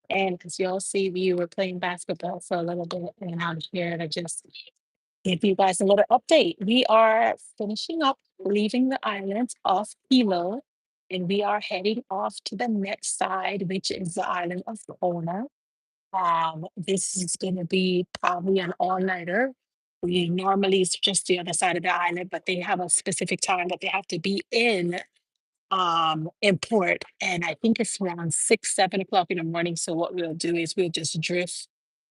And as y'all see, we were playing basketball for a little bit, and I'm here to just give you guys a little update. We are finishing up leaving the island of Hilo, and we are heading off to the next side, which is the island of Kona. This is going to be probably an all-nighter. We normally it's just the other side of the island, but they have a specific time that they have to be in port, and I think it's around 6, 7 o'clock in the morning. So what we'll do is we'll just drift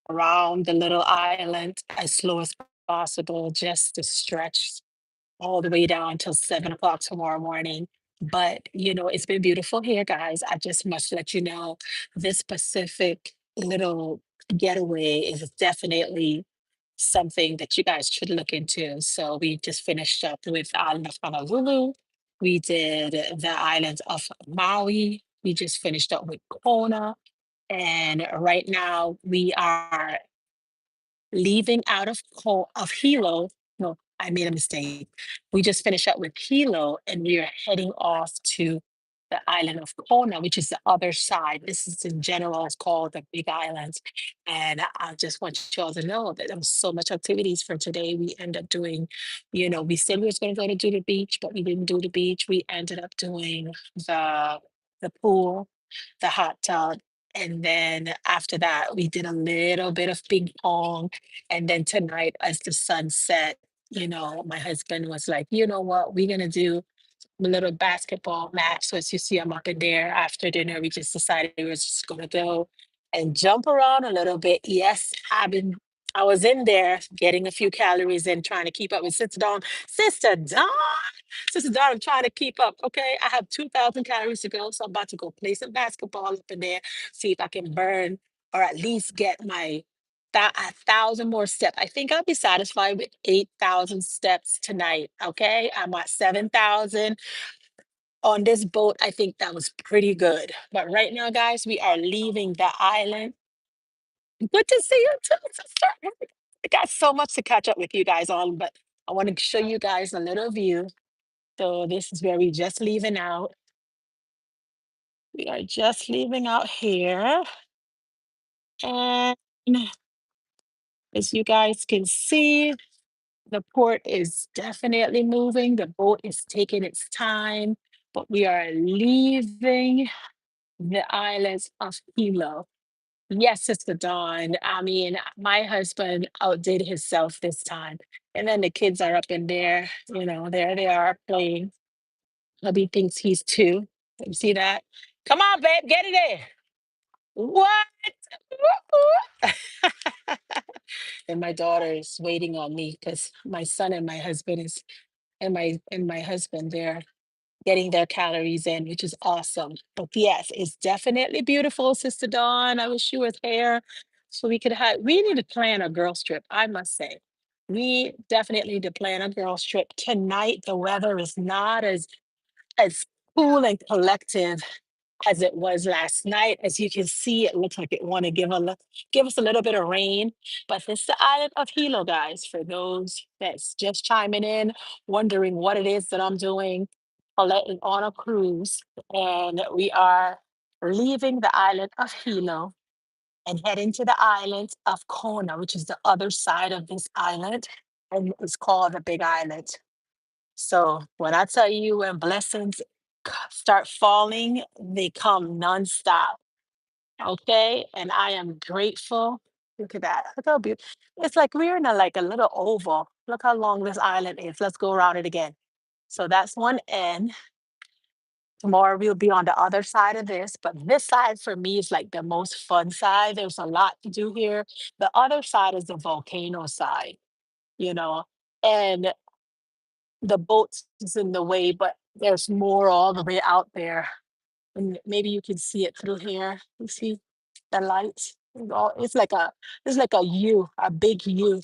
around the little island as slow as possible, just to stretch all the way down till 7 o'clock tomorrow morning. But it's been beautiful here, guys. I just must let you know this Pacific little getaway is definitely something that you guys should look into. So we just finished up with the island of Honolulu. We did the islands of Maui. We just finished up with Kona. And right now we are leaving out of Hilo. No, I made a mistake. We just finished up with Hilo and we are heading off to the island of Kona, which is the other side. This is in general, it's called the Big Islands. And I just want you all to know that there was so much activities for today. We ended up doing, we said we was going to go to do the beach, but we didn't do the beach. We ended up doing the the pool, the hot tub. And then after that, we did a little bit of ping pong. And then tonight, as the sun set, my husband was like, you know what, we're going to do a little basketball match. So as you see, I'm up in there after dinner. We just decided we were just going to go and jump around a little bit. Yes, I was in there getting a few calories in, trying to keep up with Sister Dawn. Sister Dawn, Sister Dawn, I'm trying to keep up. Okay, I have 2,000 calories to go, so I'm about to go play some basketball up in there, see if I can burn or at least get my 1,000 more steps. I think I'll be satisfied with 8,000 steps tonight. Okay, I'm at 7,000 on this boat. I think that was pretty good. But right now, guys, we are leaving the island. Good to see you too, sister. I got so much to catch up with you guys on, but I want to show you guys a little view. So this is where we just leaving out. We are just leaving out here. And as you guys can see, the port is definitely moving. The boat is taking its time, but we are leaving the islands of Hilo. Yes, Sister Dawn. I mean, my husband outdid himself this time. And then the kids are up in there, there they are playing. Hubby thinks he's two. You see that? Come on, babe, get in there. What? And my daughter is waiting on me because my son and my husband is and my husband, they're getting their calories in, which is awesome. But yes, it's definitely beautiful, Sister Dawn. I wish you were there so we need to plan a girls trip, I must say. We definitely need to plan a girls trip. Tonight, the weather is not as cool and collective as it was last night. As you can see, it looks like it want to give us a little bit of rain. But this is the island of Hilo, guys. For those that's just chiming in, wondering what it is that I'm doing, Paulette on a cruise, and we are leaving the island of Hilo and heading to the island of Kona, which is the other side of this island, and it's called the Big Island. So when I tell you when blessings start falling, they come nonstop. Okay, and I am grateful. Look at that. Look how beautiful. It's like we're in a little oval. Look how long this island is. Let's go around it again. So that's one end. Tomorrow we'll be on the other side of this, but this side for me is like the most fun side. There's a lot to do here. The other side is the volcano side, you know, and the boats is in the way, but there's more all the way out there. And maybe you can see it through here. You see the lights? It's like a U, a big U.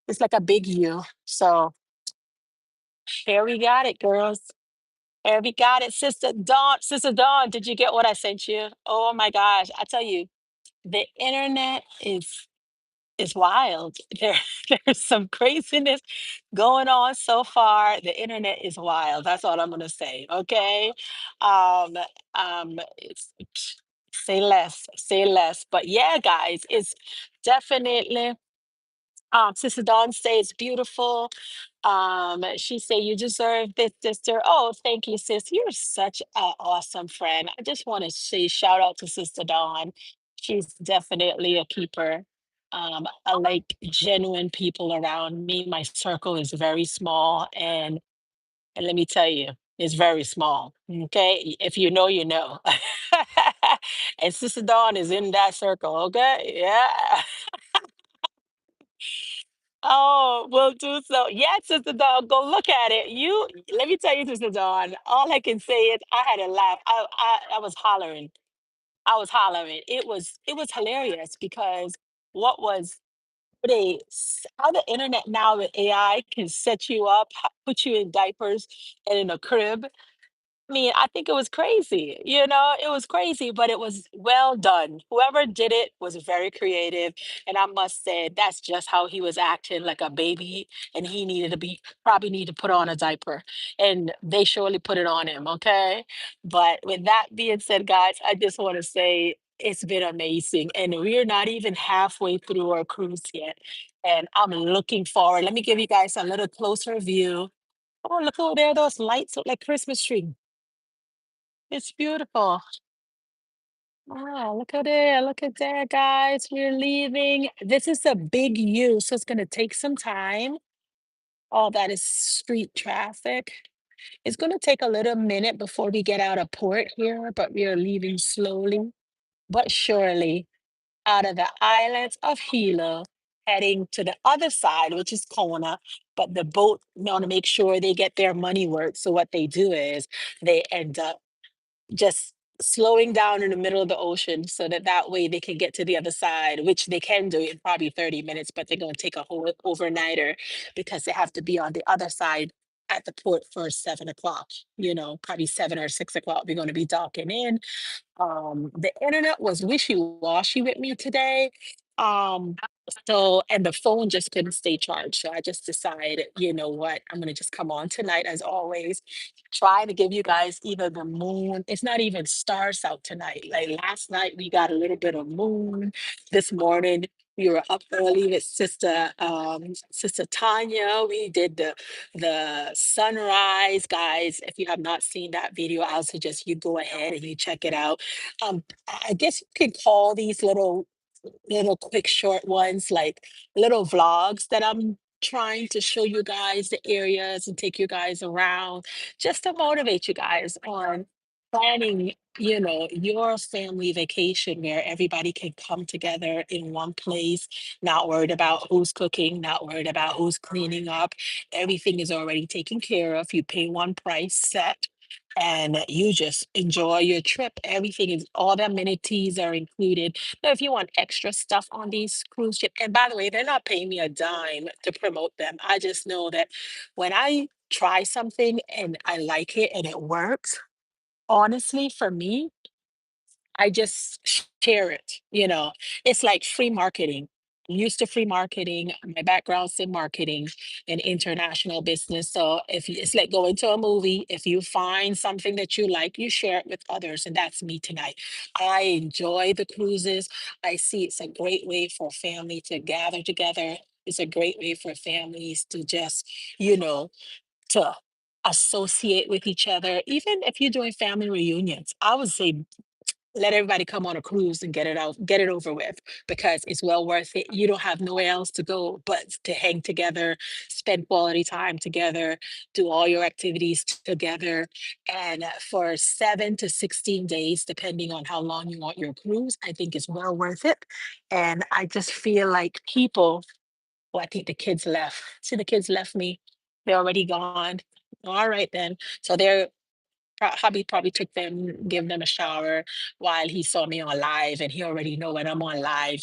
It's like a big U. So here we got it, girls. Here we got it, Sister Dawn. Sister Dawn, did you get what I sent you? Oh my gosh. I tell you, the internet is wild. There's some craziness going on so far. The internet is wild. That's all I'm gonna say. Okay. Um, it's Say less, say less. But yeah, guys, it's definitely Sister Dawn say it's beautiful. She say you deserve this, sister. Oh, thank you, sis. You're such an awesome friend. I just want to say shout out to Sister Dawn. She's definitely a keeper. I like genuine people around me. My circle is very small, and let me tell you, it's very small. Okay, if you know, you know. And Sister Dawn is in that circle. Okay, yeah. Oh, we'll do so. Yeah, Sister Dawn, go look at it. You let me tell you, Sister Dawn. All I can say is I had a laugh. I was hollering. I was hollering. It was hilarious because what was how the internet now with AI can set you up, put you in diapers and in a crib. I mean, I think it was crazy. It was crazy, but it was well done. Whoever did it was very creative. And I must say, that's just how he was acting like a baby. And he needed to probably need to put on a diaper. And they surely put it on him. Okay. But with that being said, guys, I just want to say it's been amazing. And we're not even halfway through our cruise yet. And I'm looking forward. Let me give you guys a little closer view. Oh, look over there, those lights look like Christmas tree. It's beautiful. Wow, look at there, guys. We're leaving. This is a big U, so it's gonna take some time. All that is street traffic. It's gonna take a little minute before we get out of port here, but we are leaving slowly but surely out of the islands of Hilo, heading to the other side, which is Kona. But the boat want to make sure they get their money worth. So what they do is they end up just slowing down in the middle of the ocean so that way they can get to the other side, which they can do in probably 30 minutes, but they're going to take a whole overnighter because they have to be on the other side at the port for 7 o'clock, probably 7 or 6 o'clock. We're going to be docking in. The internet was wishy-washy with me today. Um, and the phone just couldn't stay charged. So I just decided, you know what, I'm gonna just come on tonight as always, try to give you guys even the moon. It's not even stars out tonight. Like last night we got a little bit of moon. This morning we were up early with Sister Tanya. We did the sunrise, guys. If you have not seen that video, I'll suggest you go ahead and you check it out. I guess you could call these little quick short ones like little vlogs that I'm trying to show you guys the areas and take you guys around just to motivate you guys on planning, your family vacation where everybody can come together in one place, not worried about who's cooking, not worried about who's cleaning up. Everything is already taken care of. You pay one price set and you just enjoy your trip. Everything is all the amenities are included. Now, if you want extra stuff on these cruise ship, and by the way, they're not paying me a dime to promote them. I just know that when I try something and I like it and it works, honestly, for me, I just share it. It's like free marketing. I'm used to free marketing. My background's in marketing and international business. So it's like going to a movie, if you find something that you like, you share it with others. And that's me tonight. I enjoy the cruises. I see it's a great way for family to gather together. It's a great way for families to just, you know, to associate with each other. Even if you're doing family reunions, I would say let everybody come on a cruise and get it over with because it's well worth it. You don't have nowhere else to go but to hang together, spend quality time together, do all your activities together. And for 7 to 16 days, depending on how long you want your cruise, I think it's well worth it. And I just feel like I think the kids left. See, the kids left me. They're already gone. All right then. So hubby probably took them, give them a shower while he saw me on live, and he already know when I'm on live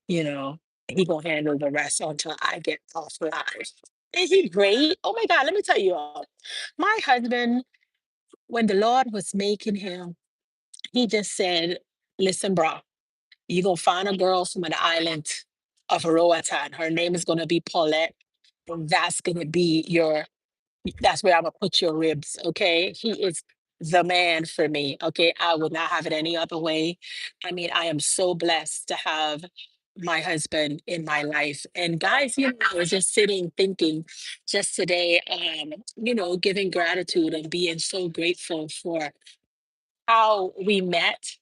you know, he gonna handle the rest until I get off live. Is he great? Oh my God, let me tell you all. My husband, when the Lord was making him, he just said, listen, bro, you gonna find a girl from an island of Roatan. Her name is gonna be Paulette. And that's gonna be that's where I'm gonna put your ribs. Okay. He is the man for me. Okay. I would not have it any other way. I mean, I am so blessed to have my husband in my life. And guys, I was just sitting thinking just today, giving gratitude and being so grateful for how we met.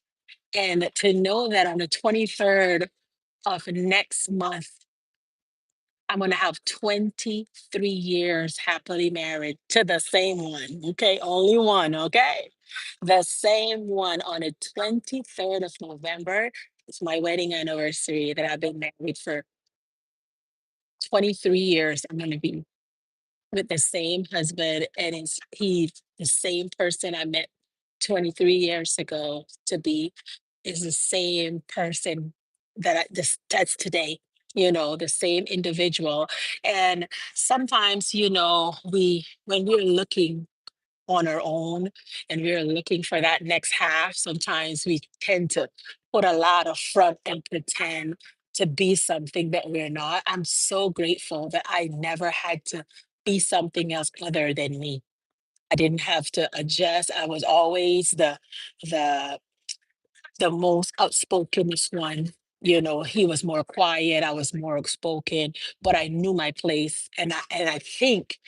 And to know that on the 23rd of next month, I'm going to have 23 years happily married to the same one. Okay. Only one. Okay. The same one on the 23rd of November. It's my wedding anniversary that I've been married for 23 years. I'm going to be with the same husband, and he's the same person I met 23 years ago to be is the same person that's today, the same individual. And sometimes, we when we're looking on our own and we're looking for that next half, sometimes we tend to put a lot of front and pretend to be something that we're not. I'm so grateful that I never had to be something else other than me. I didn't have to adjust. I was always the the most outspokenest one. He was more quiet, I was more outspoken, but I knew my place. And I think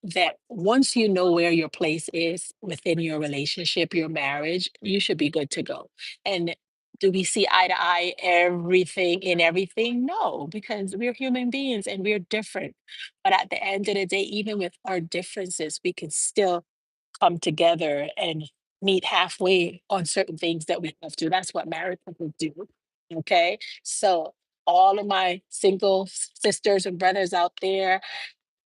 that once you know where your place is within your relationship, your marriage, you should be good to go. And do we see eye to eye everything in everything? No, because we're human beings and we're different. But at the end of the day, even with our differences, we can still come together and meet halfway on certain things that we have to. That's what married people do. Okay. So all of my single sisters and brothers out there,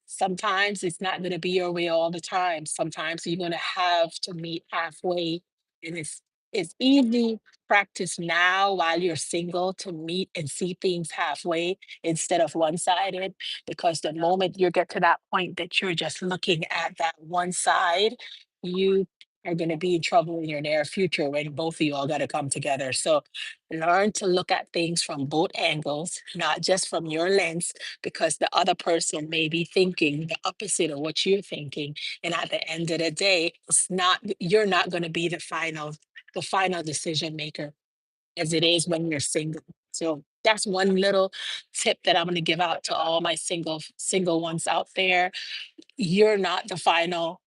sometimes it's not going to be your way all the time. Sometimes you're going to have to meet halfway. And it's easy practice now while you're single to meet and see things halfway instead of one-sided. Because the moment you get to that point that you're just looking at that one side, you are going to be in trouble in your near future when both of you all got to come together. So learn to look at things from both angles, not just from your lens, because the other person may be thinking the opposite of what you're thinking. And at the end of the day, you're not going to be the final decision maker as it is when you're single. So that's one little tip that I'm going to give out to all my single ones out there. You're not the final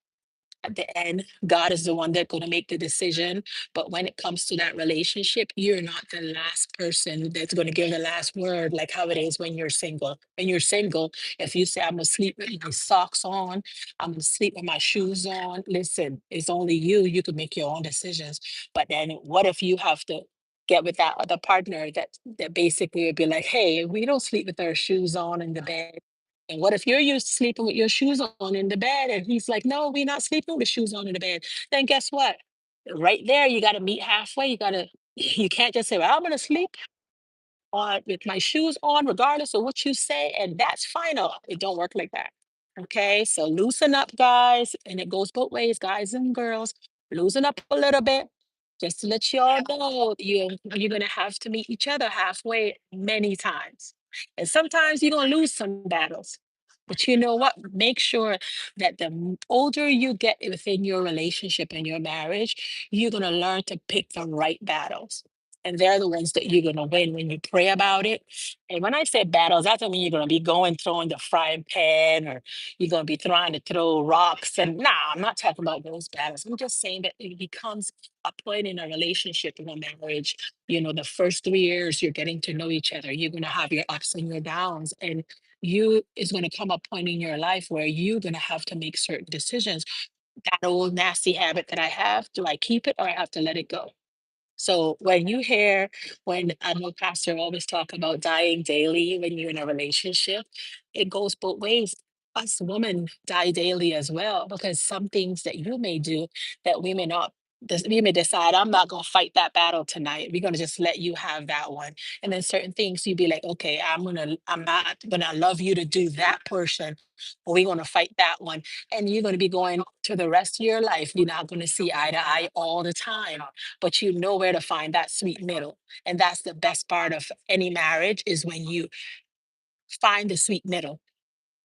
at the end. God is the one that's going to make the decision. But when it comes to that relationship, you're not the last person that's going to give the last word, like how it is when you're single. When you're single, if you say, I'm going to sleep with my socks on, I'm going to sleep with my shoes on, listen, it's only you. You can make your own decisions. But then what if you have to get with that other partner that basically would be like, hey, we don't sleep with our shoes on in the bed. And what if you're used to sleeping with your shoes on in the bed and he's like, no, we're not sleeping with shoes on in the bed? Then guess what? Right there, you got to meet halfway. You can't just say, well, I'm going to sleep on with my shoes on, regardless of what you say. And that's final. It don't work like that. Okay. So loosen up, guys. And it goes both ways, guys and girls. Loosen up a little bit. Just to let you all know, you're gonna have to meet each other halfway many times. And sometimes you're gonna lose some battles. But you know what? Make sure that the older you get within your relationship and your marriage, you're gonna learn to pick the right battles. And they're the ones that you're gonna win when you pray about it. And when I say battles, that doesn't mean you're gonna be going throwing the frying pan or you're gonna be trying to throw rocks. And nah, I'm not talking about those battles. I'm just saying that it becomes a point in a relationship, in a marriage. The first 3 years you're getting to know each other. You're gonna have your ups and your downs. And you is gonna come a point in your life where you're gonna have to make certain decisions. That old nasty habit that I have, do I keep it or I have to let it go? So when I know Pastor always talk about dying daily when you're in a relationship, it goes both ways. Us women die daily as well because some things that you may do that we may not. We may decide I'm not gonna fight that battle tonight. We're gonna just let you have that one. And then certain things you'd be like, okay, I'm not gonna love you to do that portion, or we're gonna fight that one. And you're gonna be going to the rest of your life. You're not gonna see eye to eye all the time, but you know where to find that sweet middle. And that's the best part of any marriage is when you find the sweet middle.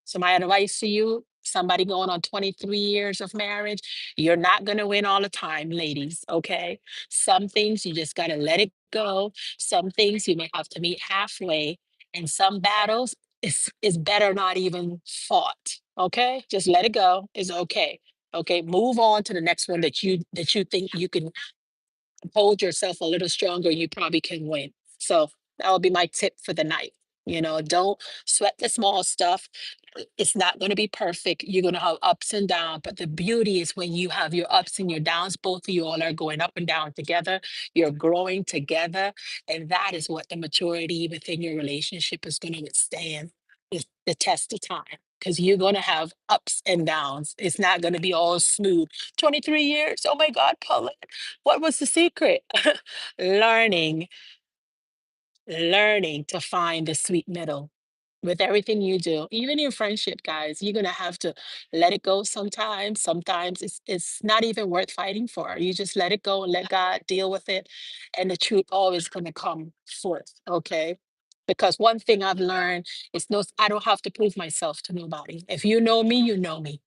So my advice to you, Somebody going on 23 years of marriage, you're not going to win all the time, ladies. Okay. Some things you just got to let it go. Some things you may have to meet halfway. And some battles is better not even fought. Okay. Just let it go. It's okay. Okay. Move on to the next one that you think you can hold yourself a little stronger, you probably can win. So that would be my tip for the night. Don't sweat the small stuff. It's not going to be perfect. You're going to have ups and downs, but the beauty is when you have your ups and your downs, both of you all are going up and down together. You're growing together. And that is what the maturity within your relationship is going to withstand the test of time. Because you're going to have ups and downs. It's not going to be all smooth. 23 years. Oh my God, Paula. What was the secret? Learning, learning to find the sweet middle with everything you do, even in friendship, guys. You're gonna have to let it go sometimes. Sometimes it's not even worth fighting for. You just let it go and let God deal with it, and the truth always gonna come forth. Okay. Because one thing I've learned is no, I don't have to prove myself to nobody. If you know me, you know me.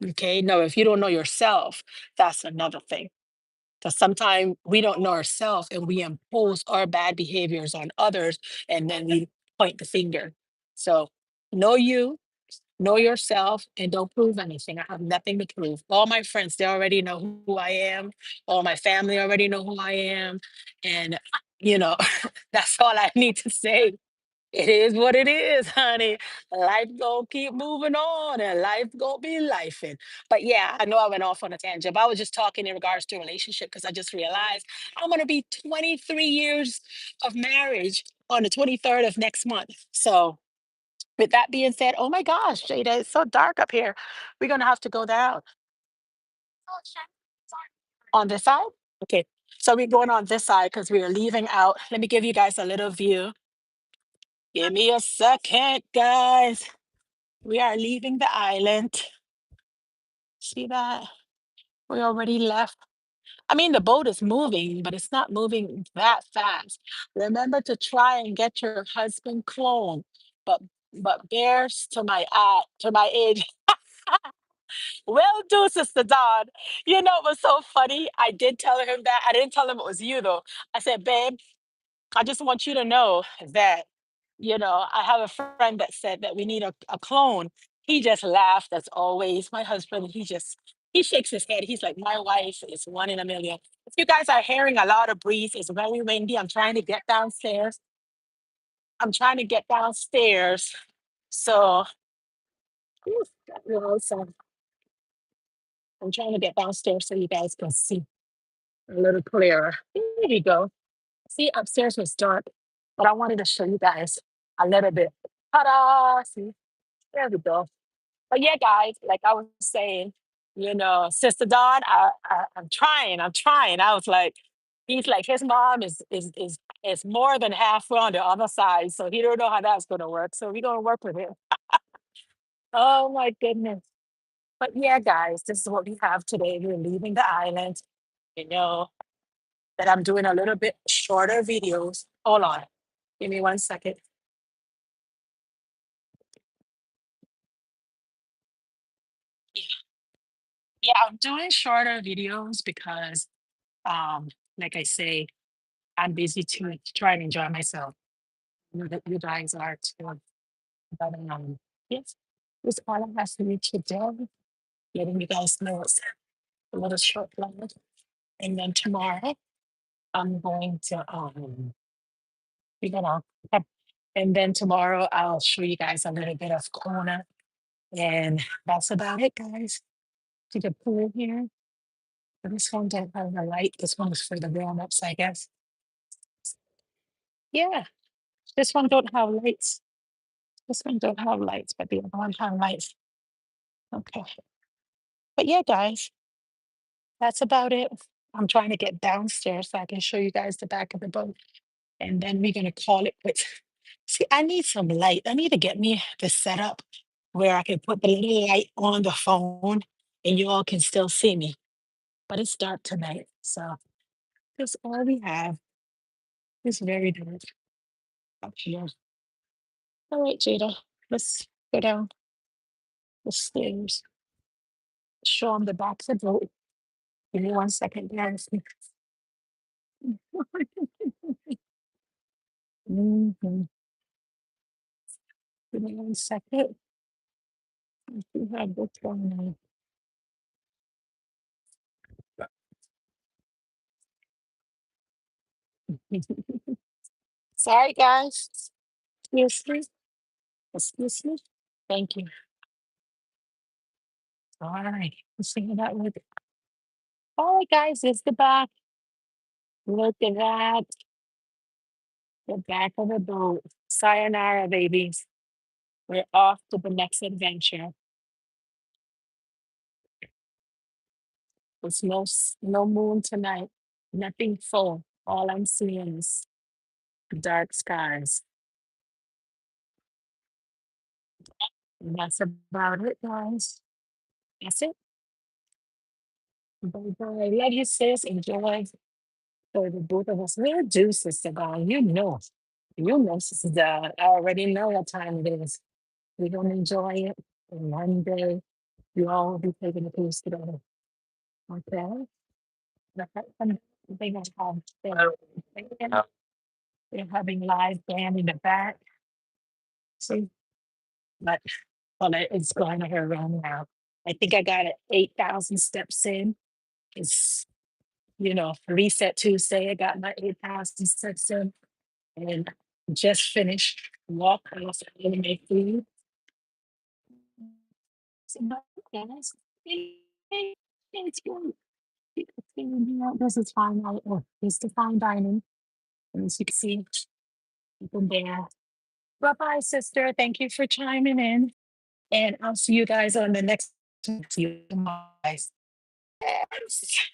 Okay. No, if you don't know yourself, that's another thing. Because sometimes we don't know ourselves and we impose our bad behaviors on others and then we point the finger. So know you, know yourself, and don't prove anything. I have nothing to prove. All my friends, they already know who I am. All my family already know who I am. And, you know, that's all I need to say. It is what it is, honey. Life gonna keep moving on and life gonna be lifing. But yeah, I know I went off on a tangent, but I was just talking in regards to a relationship because I just realized I'm gonna be 23 years of marriage on the 23rd of next month. So with that being said, oh my gosh, Jada, it's so dark up here. We're gonna have to go down on this side. Okay. So we're going on this side because we are leaving out. Let me give you guys a little view. Give me a second, guys. We are leaving the island. See that? We already left. I mean, the boat is moving, but it's not moving that fast. Remember to try and get your husband cloned. But bears to my age will do, Sister Dawn. It was so funny. I did tell him that. I didn't tell him it was you though. I said, babe, I just want you to know that, I have a friend that said that we need a clone. He just laughed as always. My husband, he shakes his head. He's like, my wife is one in a million. If you guys are hearing a lot of breeze, it's very windy. I'm trying to get downstairs. I'm trying to get downstairs. So, oof, so I'm trying to get downstairs so you guys can see a little clearer. There you go. See, upstairs was dark, but I wanted to show you guys a little bit. Ta-da! See, there we go. But yeah, guys, like I was saying, Sister Dawn, I'm trying. I was like, he's like, his mom is more than halfway on the other side, so he don't know how that's gonna work. So we're gonna work with him. Oh my goodness. But yeah, guys, this is what we have today. We're leaving the island. You know that I'm doing a little bit shorter videos. Hold on. Give me 1 second. Yeah, yeah, I'm doing shorter videos because like I say, I'm busy to try and enjoy myself. I know that you guys are too. But yes, this all has to be today. Letting you guys know it's a little short vlog. And then tomorrow I'm going to we're gonna and then tomorrow I'll show you guys a little bit of Kona. And that's about it, guys. See the pool here. But this one don't have a light. This one is for the grown-ups, I guess. Yeah, this one don't have lights. This one don't have lights, but the other one have lights. Okay. But yeah, guys, that's about it. I'm trying to get downstairs so I can show you guys the back of the boat. And then we're gonna call it quits. See, I need some light. I need to get me the setup where I can put the little light on the phone and you all can still see me. But it's dark tonight. So that's all we have. It's very dark up here. All right, Jada, let's go down. the stairs. Show them the back of the boat. Give me 1 second, guys. Mhm. Give me 1 second. We have this going on. Sorry, guys. Excuse me. Excuse me. Thank you. All right. Let's see that with. All right, guys. It's the back. Look at that. The back of the boat. Sayonara, babies. We're off to the next adventure. There's no moon tonight. Nothing full. All I'm seeing is dark skies. And that's about it, guys. That's it. Bye bye. Love you, sis. Enjoy. For the both of us. We'll do, Sister Dawn. You know. You know, Sister Dawn. I already know what time it is. We're going to enjoy it. And one day, you all will be taking a piece together. Okay? They gonna have they're having live band in the back. See, but well, it's going to her room now. I think I got it 8,000 steps in. It's reset Tuesday. I got my 8,000 steps in and just finished walk off and make food. So, yes, it's good. This is fine. This is the fine dining. And as you can see, you can there. Bye bye, sister. Thank you for chiming in. And I'll see you guys on the next. See you tomorrow, guys. Yes.